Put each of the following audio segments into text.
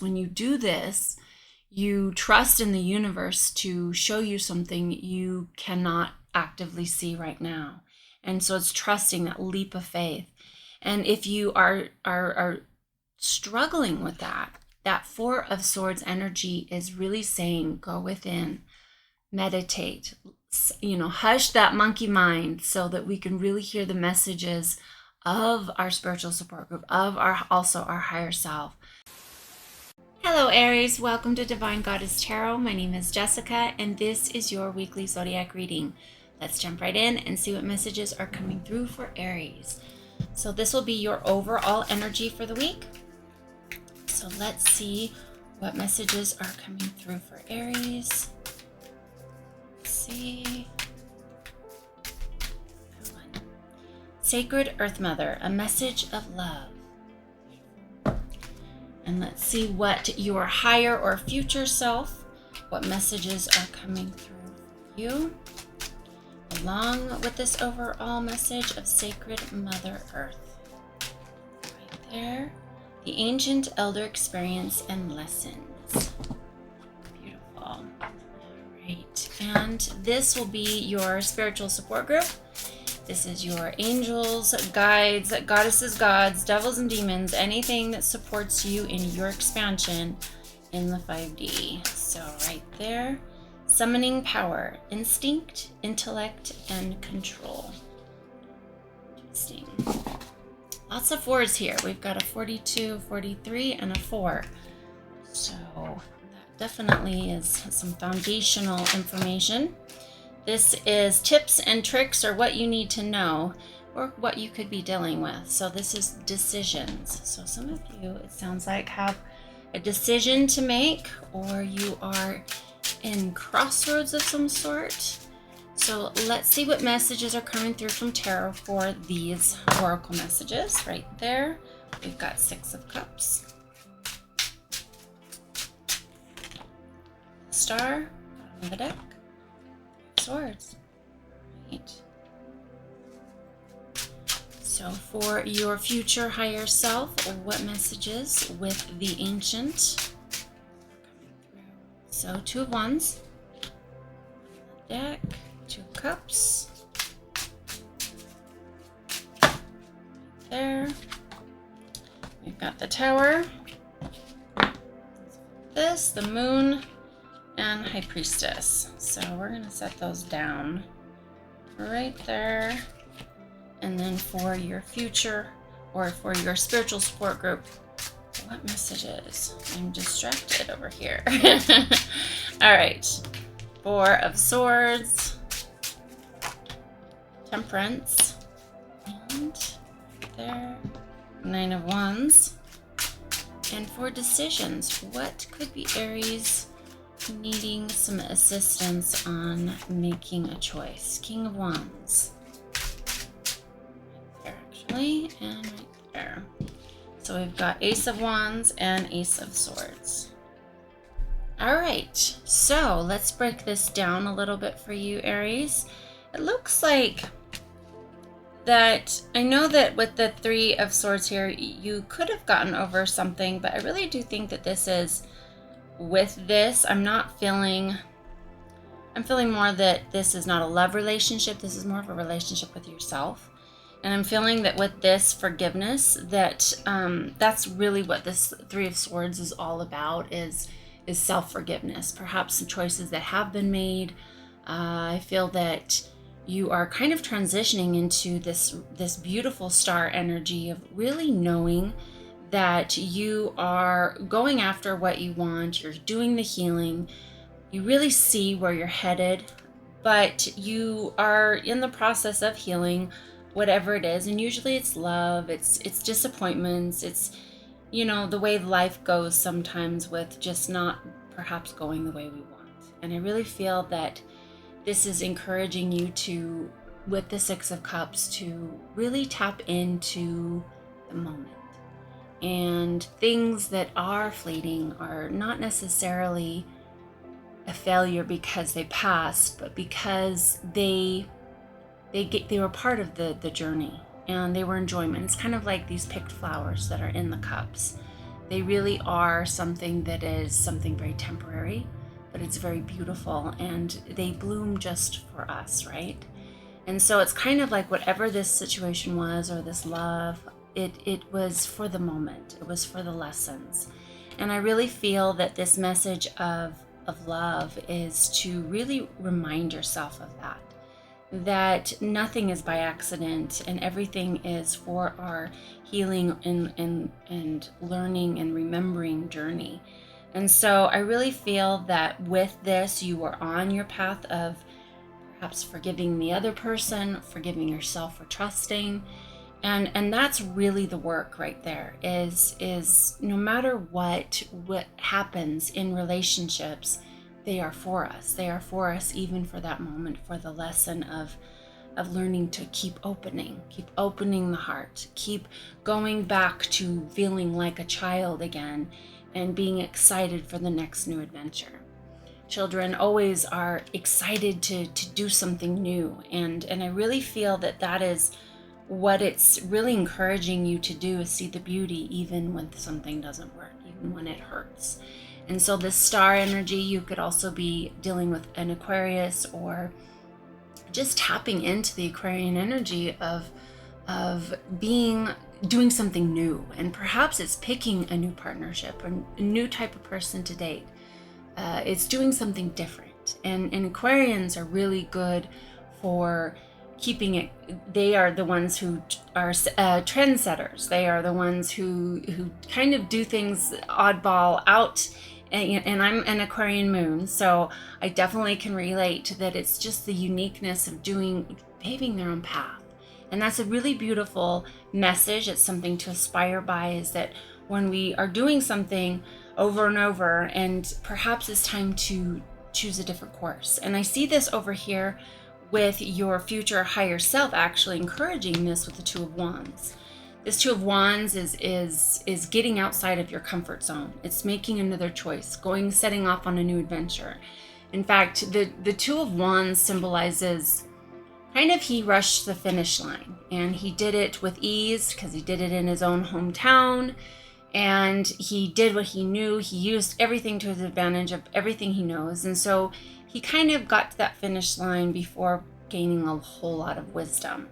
When you do this, you trust in the universe to show you something you cannot actively see right now. And so it's trusting that leap of faith. And if you are struggling with that Four of Swords energy is really saying, go within, meditate, hush that monkey mind so that we can really hear the messages of our spiritual support group, of our higher self. Hello Aries, welcome to Divine Goddess Tarot. My name is Jessica and this is your weekly Zodiac reading. Let's jump right in and see what messages are coming through for Aries. So this will be your overall energy for the week. So let's see what messages are coming through for Aries. Let's see. Sacred Earth Mother, a message of love. And let's see what your higher or future self, what messages are coming through for you, along with this overall message of Sacred Mother Earth. Right there, the ancient elder experience and lessons. Beautiful. All right, and this will be your spiritual support group. This is your angels, guides, goddesses, gods, devils, and demons, anything that supports you in your expansion in the 5D. So right there, summoning power, instinct, intellect, and control. Interesting. Lots of fours here. We've got a 42, 43, and a 4. So that definitely is some foundational information. This is tips and tricks, or what you need to know, or what you could be dealing with. So this is decisions. So some of you, it sounds like, have a decision to make, or you are in crossroads of some sort. So let's see what messages are coming through from Tarot for these oracle messages. Right there, we've got 6 of Cups. Star, bottom of the deck. Swords. Right. So for your future higher self, what messages with the ancient? So 2 of Wands. Deck, 2 of Cups. There. We've got the Tower. This, the Moon, and High Priestess. So we're going to set those down right there. And then for your future, or for your spiritual support group, what messages? I'm distracted over here. All right. 4 of Swords, Temperance, and right there, 9 of Wands. And for decisions, what could be Aries needing some assistance on making a choice? King of Wands. Right there, actually, and right there. So we've got Ace of Wands and Ace of Swords. All right, so let's break this down a little bit for you, Aries. It looks like that, I know that with the 3 of Swords here, you could have gotten over something, but I really do think that this is, with this, I'm feeling more that this is not a love relationship. This is more of a relationship with yourself. And I'm feeling that with this forgiveness, that that's really what this 3 of Swords is all about, is self-forgiveness. Perhaps some choices that have been made. I feel that you are kind of transitioning into this beautiful star energy of really knowing that you are going after what you want, you're doing the healing, you really see where you're headed, but you are in the process of healing whatever it is. And usually it's love, it's disappointments, it's, the way life goes sometimes with just not perhaps going the way we want. And I really feel that this is encouraging you to, with the 6 of Cups, to really tap into the moment. And things that are fleeting are not necessarily a failure because they passed, but because they were part of the journey, and they were enjoyment. It's kind of like these picked flowers that are in the cups, They really are something that is something very temporary, but it's very beautiful, and they bloom just for us, right? And so it's kind of like whatever this situation was, or this love, it was for the moment. It was for the lessons. And I really feel that this message of love is to really remind yourself of that nothing is by accident, and everything is for our healing and learning and remembering journey. And so I really feel that with this, you are on your path of perhaps forgiving the other person, forgiving yourself for trusting. And that's really the work right there, is no matter what happens in relationships, they are for us. They are for us even for that moment, for the lesson of learning to keep opening the heart, keep going back to feeling like a child again, and being excited for the next new adventure. Children always are excited to do something new, and I really feel that is what it's really encouraging you to do, is see the beauty even when something doesn't work, even when it hurts. And so this star energy, you could also be dealing with an Aquarius, or just tapping into the Aquarian energy of doing something new. And perhaps it's picking a new partnership, or a new type of person to date. It's doing something different. And Aquarians are really good for keeping it. They are the ones who are trendsetters. They are the ones who kind of do things oddball out. And I'm an Aquarian moon, so I definitely can relate that it's just the uniqueness of paving their own path. And that's a really beautiful message. It's something to aspire by, is that when we are doing something over and over, and perhaps it's time to choose a different course. And I see this over here with your future higher self actually encouraging this with the Two of Wands. This Two of Wands is getting outside of your comfort zone. It's making another choice, setting off on a new adventure. In fact, the Two of Wands symbolizes kind of he rushed the finish line, and he did it with ease because he did it in his own hometown, and he did what he knew. He used everything to his advantage of everything he knows, and so he kind of got to that finish line before gaining a whole lot of wisdom.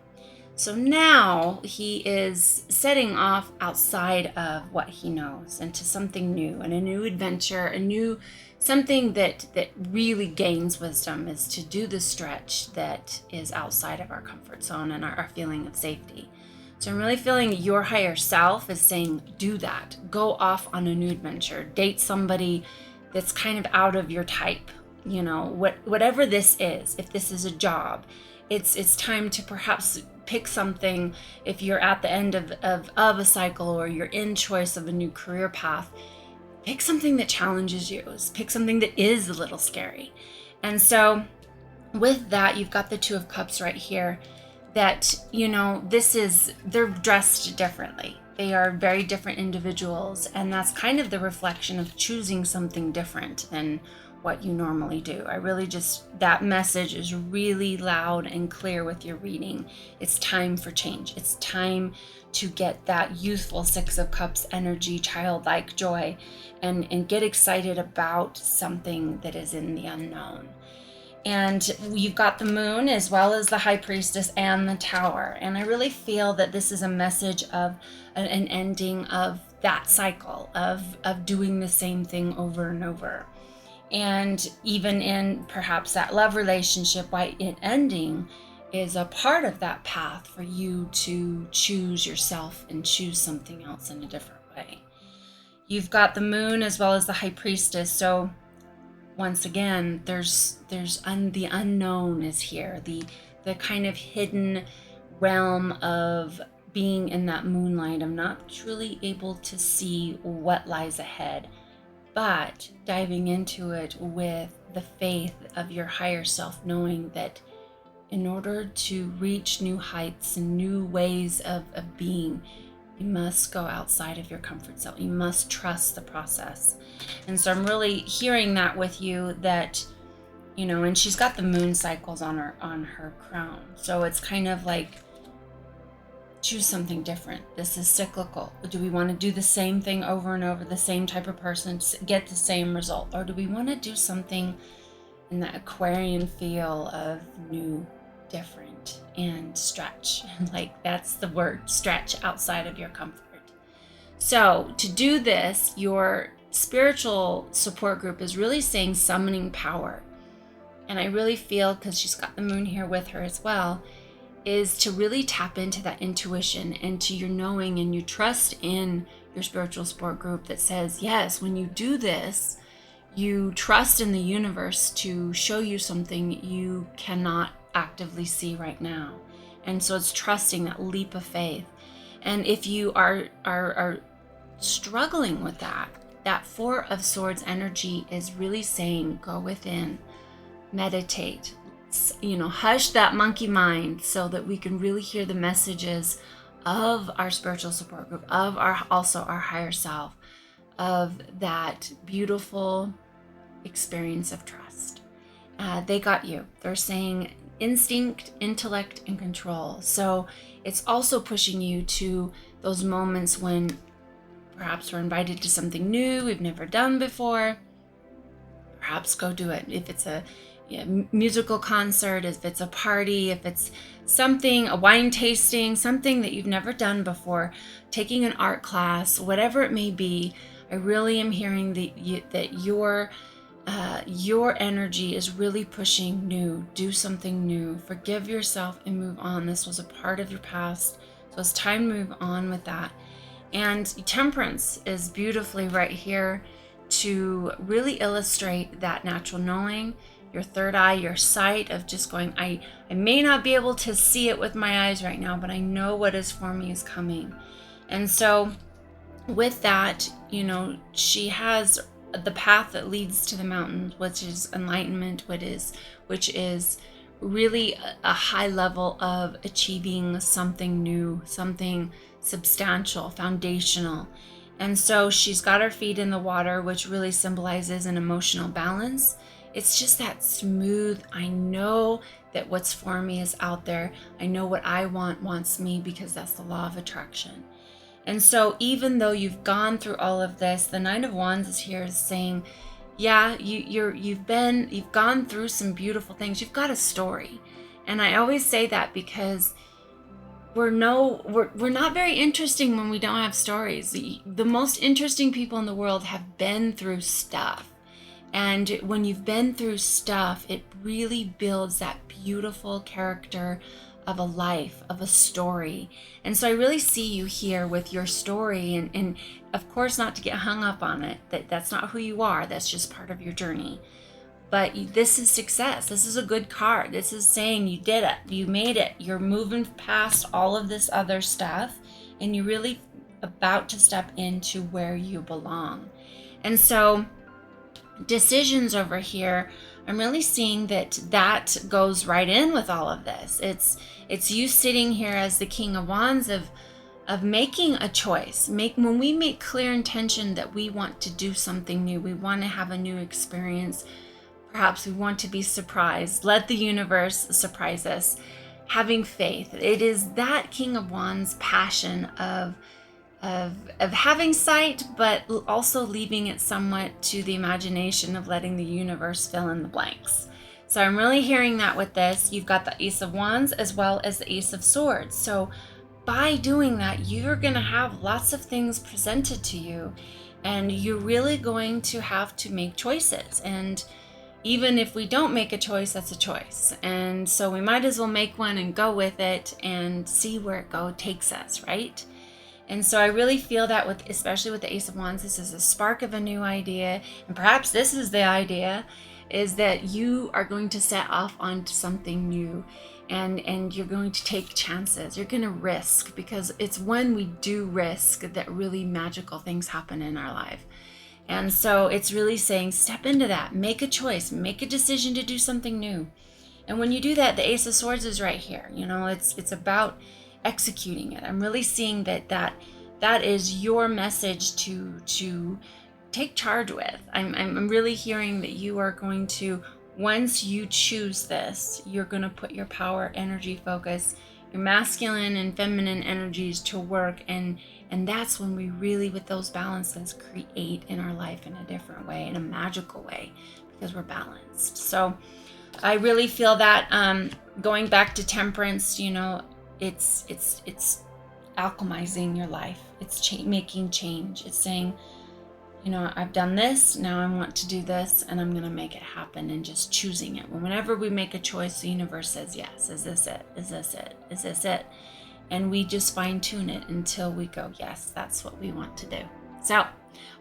So now he is setting off outside of what he knows into something new, and a new adventure, something that really gains wisdom, is to do the stretch that is outside of our comfort zone and our feeling of safety. So I'm really feeling your higher self is saying, do that. Go off on a new adventure. Date somebody that's kind of out of your type. You know, whatever this is. If this is a job, it's time to perhaps pick something. If you're at the end of a cycle, or you're in choice of a new career path, pick something that challenges you. Pick something that is a little scary. And so with that, you've got the Two of Cups right here, that, they're dressed differently. They are very different individuals, and that's kind of the reflection of choosing something different than what you normally do. That message is really loud and clear with your reading. It's time for change. It's time to get that youthful Six of Cups energy, childlike joy, and get excited about something that is in the unknown. And you've got the Moon, as well as the High Priestess and the Tower. And I really feel that this is a message of an ending of that cycle of doing the same thing over and over. And even in perhaps that love relationship, why it ending is a part of that path for you to choose yourself and choose something else in a different way. You've got the Moon as well as the High Priestess. So once again, there's the unknown is here, the kind of hidden realm of being in that moonlight. I'm not truly able to see what lies ahead, but diving into it with the faith of your higher self, knowing that in order to reach new heights and new ways of being, you must go outside of your comfort zone. You must trust the process. And so I'm really hearing that with you, that, and she's got the moon cycles on her crown. So it's kind of like choose something different. This is cyclical. Do we want to do the same thing over and over, the same type of person, get the same result? Or do we want to do something in that Aquarian feel of new, different, and stretch? Like, that's the word, stretch outside of your comfort. So to do this, your spiritual support group is really saying summoning power. And I really feel, because she's got the moon here with her as well, is to really tap into that intuition and to your knowing, and you trust in your spiritual support group that says, yes, when you do this, you trust in the universe to show you something you cannot actively see right now. And so it's trusting that leap of faith. And if you are struggling with that Four of Swords energy is really saying, go within, meditate, hush that monkey mind so that we can really hear the messages of our spiritual support group, of our higher self, of that beautiful experience of trust. They got you. They're saying instinct, intellect, and control. So it's also pushing you to those moments when perhaps we're invited to something new we've never done before. Perhaps go do it. If it's a musical concert, if it's a party, if it's something, a wine tasting, something that you've never done before, taking an art class, whatever it may be, I really am hearing that your energy is really pushing new. Do something new. Forgive yourself and move on. This was a part of your past, so it's time to move on with that. And Temperance is beautifully right here to really illustrate that natural knowing, your third eye, your sight of just going, I may not be able to see it with my eyes right now, but I know what is for me is coming. And so with that, she has the path that leads to the mountains, which is enlightenment, which is really a high level of achieving something new, something substantial, foundational. And so she's got her feet in the water, which really symbolizes an emotional balance. It's just that smooth, I know that what's for me is out there. I know what I want wants me, because that's the law of attraction. And so even though you've gone through all of this, the Nine of Wands is here saying, yeah, you've gone through some beautiful things. You've got a story. And I always say that because we're not very interesting when we don't have stories. The most interesting people in the world have been through stuff. And when you've been through stuff, it really builds that beautiful character of a life, of a story. And so I really see you here with your story, and of course not to get hung up on it, that's not who you are, that's just part of your journey. But this is success. This is a good card. This is saying you did it, you made it, you're moving past all of this other stuff, and you're really about to step into where you belong. And so decisions over here, I'm really seeing that goes right in with all of this. It's you sitting here as the King of Wands of making a choice. When we make clear intention that we want to do something new, we want to have a new experience, perhaps we want to be surprised, let the universe surprise us, having faith. It is that King of Wands passion of having sight, but also leaving it somewhat to the imagination of letting the universe fill in the blanks. So I'm really hearing that with this. You've got the Ace of Wands as well as the Ace of Swords. So by doing that, you're going to have lots of things presented to you, and you're really going to have to make choices. And even if we don't make a choice, that's a choice. And so we might as well make one and go with it and see where it takes us, right? And so I really feel that especially with the Ace of Wands, this is a spark of a new idea. And perhaps this is the idea, is that you are going to set off onto something new, and you're going to take chances. You're going to risk, because it's when we do risk that really magical things happen in our life. And so it's really saying, step into that, make a choice, make a decision to do something new. And when you do that, the Ace of Swords is right here. It's about executing it. I'm really seeing that is your message to take charge with. I'm really hearing that you are going to, once you choose this, you're going to put your power, energy, focus, your masculine and feminine energies to work, and that's when we really, with those balances, create in our life in a different way, in a magical way, because we're balanced. So I really feel that going back to temperance, you know, it's alchemizing your life. It's making change. It's saying, you know, I've done this, now I want to do this, and I'm going to make it happen, and just choosing it. Whenever we make a choice, the universe says, yes, is this it? Is this it? Is this it? And we just fine tune it until we go, yes, that's what we want to do. So,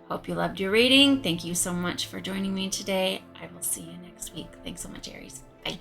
hope you loved your reading. Thank you so much for joining me today. I will see you next week. Thanks so much, Aries. Bye.